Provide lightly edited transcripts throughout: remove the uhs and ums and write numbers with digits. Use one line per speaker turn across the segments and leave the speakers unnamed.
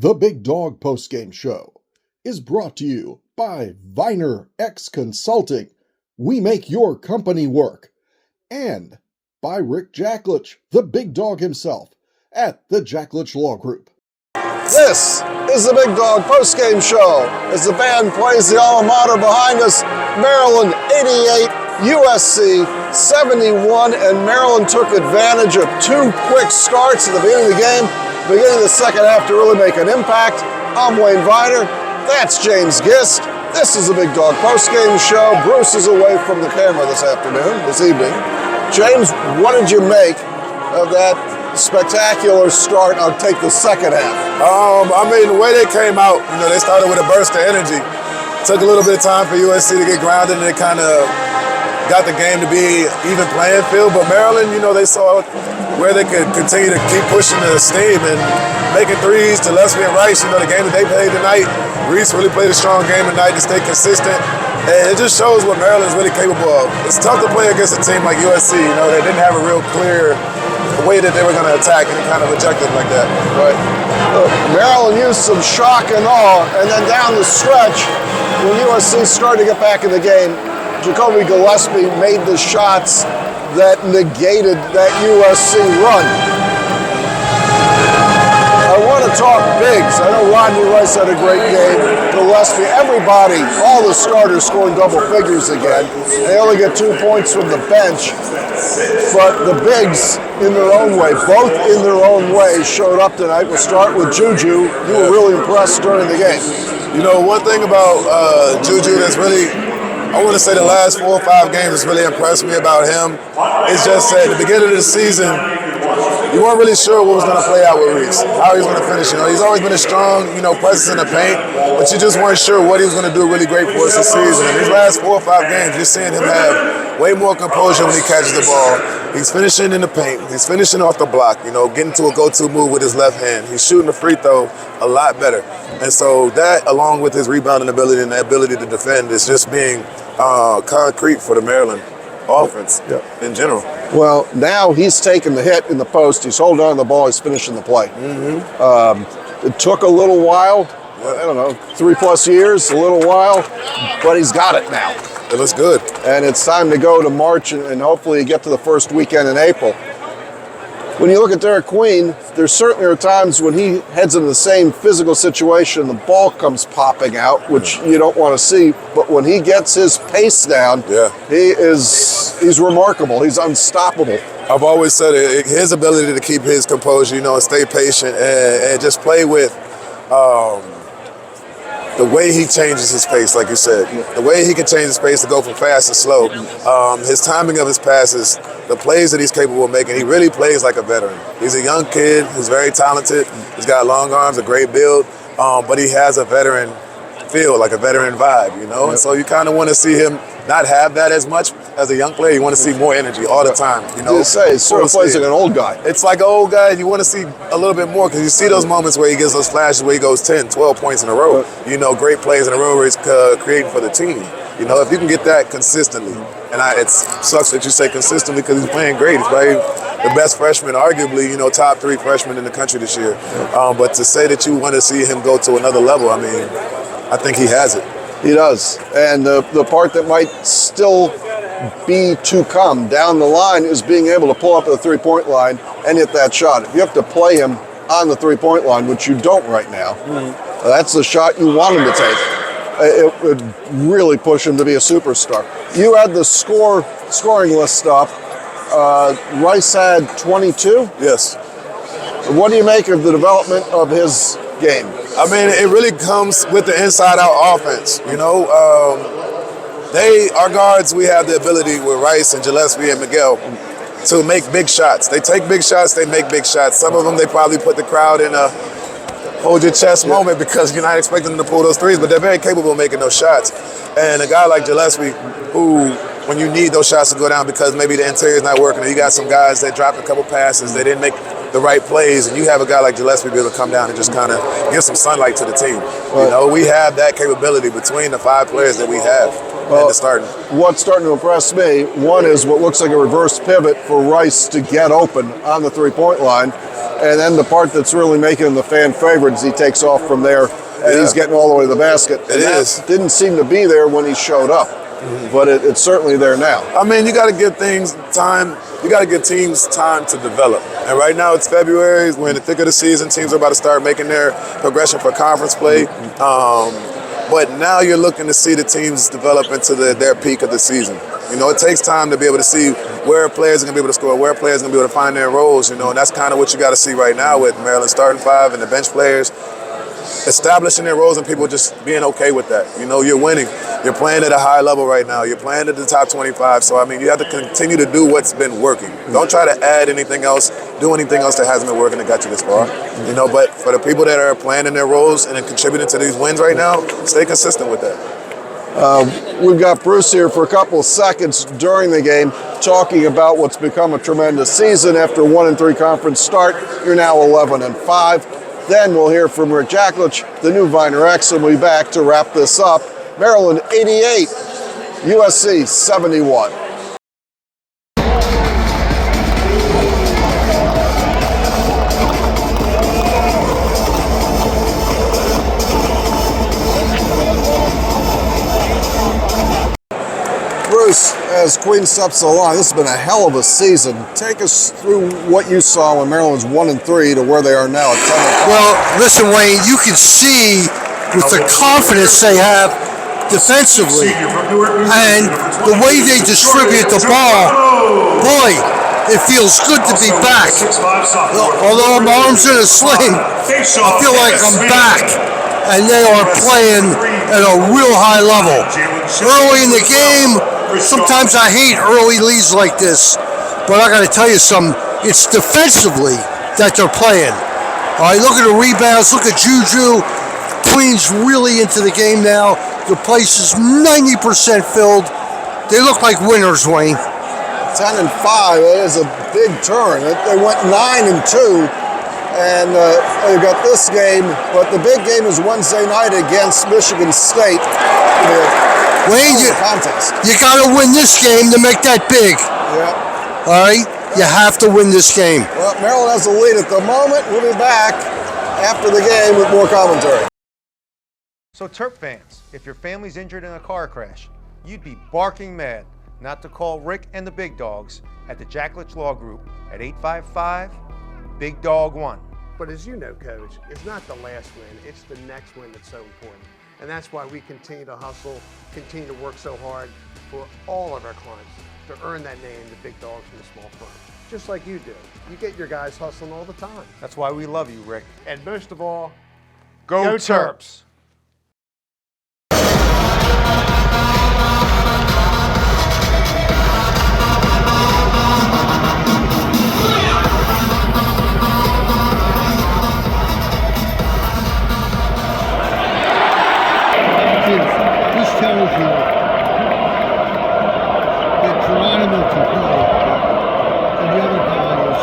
The Big Dog Postgame Show is brought to you by Viener X Consulting. We make your company work. And by Rick Jacklich, the big dog himself, at the Jacklich Law Group.
This is the Big Dog Postgame Show as the band plays the alma mater behind us, Maryland 88, USC 71, and Maryland took advantage of two quick starts at the beginning of the game, beginning of the second half to really make an impact. I'm Wayne Viener, that's James Gist. This is the Big Dog Postgame Show. Bruce is away from the camera this evening. James, what did you make of that spectacular start? I'll take the second half.
The way they came out, they started with a burst of energy. Took a little bit of time for USC to get grounded, and they kind of got the game to be even playing field. But Maryland, they saw where they could continue to keep pushing the steam and making threes to Leslie and Rice. The game that they played tonight, Reese really played a strong game tonight to stay consistent. And it just shows what Maryland's really capable of. It's tough to play against a team like USC. They didn't have a real clear way that they were going to attack, and kind of rejected like that.
Right. Maryland used some shock and awe, and then down the stretch, when USC started to get back in the game, Jacoby Gillespie made the shots that negated that USC run. I want to talk bigs. I know Rodney Rice had a great game. Gillespie, everybody, all the starters scoring double figures again. They only get 2 points from the bench. But the bigs, in their own way, both in their own way, showed up tonight. We'll start with Juju. You were really impressed during the game.
One thing about Juju that's really, I want to say the last 4 or 5 games has really impressed me about him. It's just at the beginning of the season, you weren't really sure what was going to play out with Reese, how he was going to finish. He's always been a strong, presence in the paint, but you just weren't sure what he was going to do really great for us this season. In these last 4 or 5 games, you're seeing him have way more composure when he catches the ball. He's finishing in the paint. He's finishing off the block, getting to a go-to move with his left hand. He's shooting the free throw a lot better. And so that, along with his rebounding ability and the ability to defend, is just being concrete for the Maryland offense in general.
Well, now he's taking the hit in the post. He's holding on to the ball. He's finishing the play. It took a little while. I don't know, 3+ years, a little while, but he's got it now.
It looks good.
And it's time to go to March and hopefully get to the first weekend in April. When you look at Derek Queen, there certainly are times when he heads into the same physical situation, the ball comes popping out, which you don't want to see. But when he gets his pace down, he's remarkable. He's unstoppable.
I've always said it, his ability to keep his composure, and stay patient and just play with the way he changes his pace, like you said. The way he can change his pace to go from fast to slow. His timing of his passes, the plays that he's capable of making, he really plays like a veteran. He's a young kid, he's very talented, he's got long arms, a great build, but he has a veteran feel, like a veteran vibe, And so you kind of want to see him not have that as much as a young player. You want to see more energy all the time,
It sort of plays like an old guy.
It's like an old guy. You want to see a little bit more because you see those moments where he gets those flashes where he goes 10, 12 points in a row. Great plays in a row where he's creating for the team. If you can get that consistently, and it sucks that you say consistently because he's playing great. He's probably the best freshman, arguably, top 3 freshman in the country this year. But to say that you want to see him go to another level, I think he has it.
He does. And the part that might still be to come down the line is being able to pull up at the 3-point line and hit that shot. If you have to play him on the 3-point line, which you don't right now, that's the shot you want him to take. It would really push him to be a superstar. You had the scoring list up. Rice had 22?
Yes.
What do you make of the development of his game?
It really comes with the inside-out offense. Our guards, we have the ability with Rice and Gillespie and Miguel to make big shots. They take big shots, they make big shots. Some of them, they probably put the crowd in a hold your chest moment because you're not expecting them to pull those threes, but they're very capable of making those shots. And a guy like Gillespie, who, when you need those shots to go down because maybe the interior's not working, or you got some guys that dropped a couple passes, they didn't make the right plays, and you have a guy like Gillespie be able to come down and just kind of give some sunlight to the team. We have that capability between the 5 players that we have.
What's starting to impress me, one is what looks like a reverse pivot for Rice to get open on the 3-point line. And then the part that's really making him the fan favorite is he takes off from there and he's getting all the way to the basket. Didn't seem to be there when he showed up, but it's certainly there now.
I mean, you got to give things time. You got to give teams time to develop. And right now it's February. We're in the thick of the season. Teams are about to start making their progression for conference play. But now you're looking to see the teams develop into their peak of the season. You know, it takes time to be able to see where players are going to be able to score, where players are going to be able to find their roles, you know, and that's kind of what you got to see right now with Maryland starting five and the bench players establishing their roles and people just being okay with that. You know, you're winning. You're playing at a high level right now. You're playing at the top 25. So, I mean, you have to continue to do what's been working. Don't try to add anything else, do anything else that hasn't been working that got you this far. You know, but for the people that are playing in their roles and contributing to these wins right now, stay consistent with that.
We've got Bruce here for a couple of seconds during the game talking about what's become a tremendous season. After a 1-3 conference start, you're now 11-5. Then we'll hear from Rick Jacklich, the new Viener X, and we'll be back to wrap this up. Maryland 88, USC 71. Bruce, as Queen steps to the line, this has been a hell of a season. Take us through what you saw when Maryland was 1-3 to where they are now at 10-5.
Well, listen, Wayne, you can see with the confidence they have defensively and the way they distribute the ball, boy, it feels good to be back. Although my arm's in a sling, I feel like I'm back. And they are playing at a real high level. Early in the game, sometimes I hate early leads like this, but I got to tell you something, it's defensively that they're playing. All right, look at the rebounds, look at Juju. Queen's really into the game now. The place is 90% filled. They look like winners, Wayne.
10-5, it is a big turn. They went 9-2. And they got this game, but the big game is Wednesday night against Michigan State.
Wayne, you got to win this game to make that big.
Yeah.
All right? You have to win this game.
Well, Maryland has the lead at the moment. We'll be back after the game with more commentary.
So Terp fans, if your family's injured in a car crash, you'd be barking mad not to call Rick and the big dogs at the Jacklich Law Group at 855-BIG DOG 1.
But as you know, Coach, it's not the last win, it's the next win that's so important. And that's why we continue to hustle, continue to work so hard for all of our clients to earn that name, the big dogs from the small firm. Just like you do. You get your guys hustling all the time.
That's why we love you, Rick.
And most of all,
Go Terps!
This tells you that Geronimo can play, and the other guy is.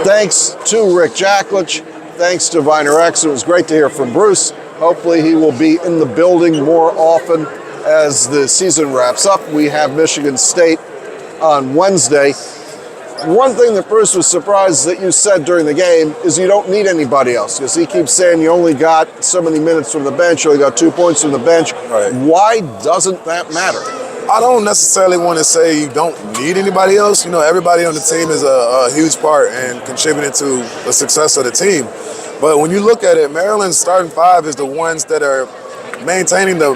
Thanks to Rick Jacklich. Thanks to Viener X. It was great to hear from Bruce. Hopefully he will be in the building more often as the season wraps up. We have Michigan State on Wednesday. One thing that Bruce was surprised that you said during the game is you don't need anybody else, because he keeps saying you only got so many minutes from the bench, you only got 2 points from the bench.
Right.
Why doesn't that matter?
I don't necessarily want to say you don't need anybody else. You know, everybody on the team is a huge part in contributing to the success of the team. But when you look at it, Maryland's starting five is the ones that are maintaining the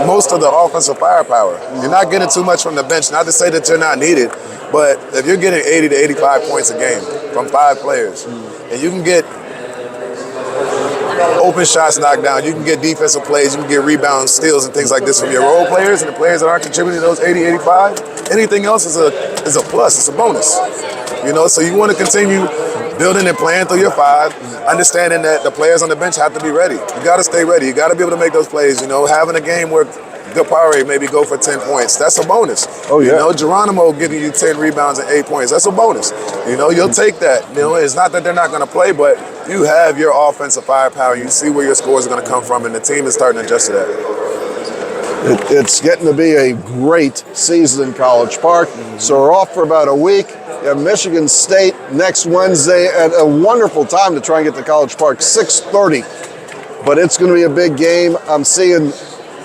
most of the offensive firepower. You're not getting too much from the bench. Not to say that you're not needed, but if you're getting 80 to 85 points a game from 5 players, and you can get open shots knocked down. You can get defensive plays. You can get rebounds, steals, and things like this from your role players and the players that aren't contributing to those 80, 85. Anything else is a plus. It's a bonus. So you want to continue building and playing through your five, understanding that the players on the bench have to be ready. You got to stay ready. You got to be able to make those plays. Having a game where Gapare maybe go for 10 points, that's a bonus.
Oh, yeah.
Geronimo giving you 10 rebounds and 8 points, that's a bonus. You'll take that. It's not that they're not going to play, but you have your offensive firepower. You see where your scores are going to come from, and the team is starting to adjust to that.
It's getting to be a great season in College Park. So we're off for about a week. You have Michigan State next Wednesday at a wonderful time to try and get to College Park, 6:30. But it's going to be a big game. I'm seeing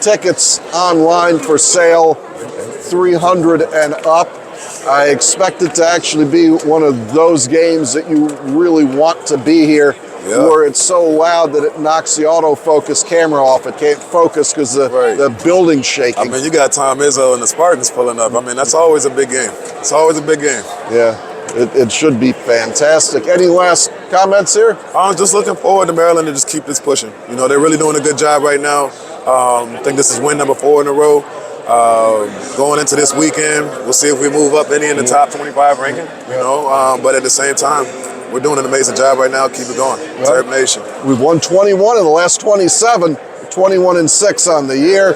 tickets online for sale, 300 and up. I expect it to actually be one of those games that you really want to be here, where it's so loud that it knocks the autofocus camera off. It can't focus because the building's shaking.
You got Tom Izzo and the Spartans pulling up. That's always a big game. It's always a big game.
Yeah, it should be fantastic. Any last comments here?
I'm just looking forward to Maryland to just keep this pushing. They're really doing a good job right now. I think this is win number 4 in a row. Going into this weekend, we'll see if we move up any in the top 25 ranking. But at the same time, we're doing an amazing job right now. Keep it going. Terp Nation.
We've won 21 of the last 27, 21-6 on the year.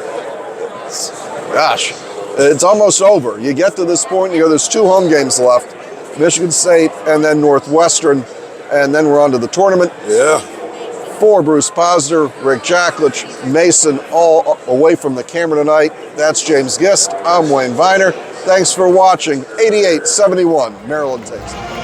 Gosh, it's almost over. You get to this point, and you go, there's 2 home games left. Michigan State and then Northwestern, and then we're on to the tournament.
Yeah.
For Bruce Posner, Rick Jacklich, Mason, all away from the camera tonight. That's James Gist. I'm Wayne Viener. Thanks for watching. 88-71, Maryland takes it.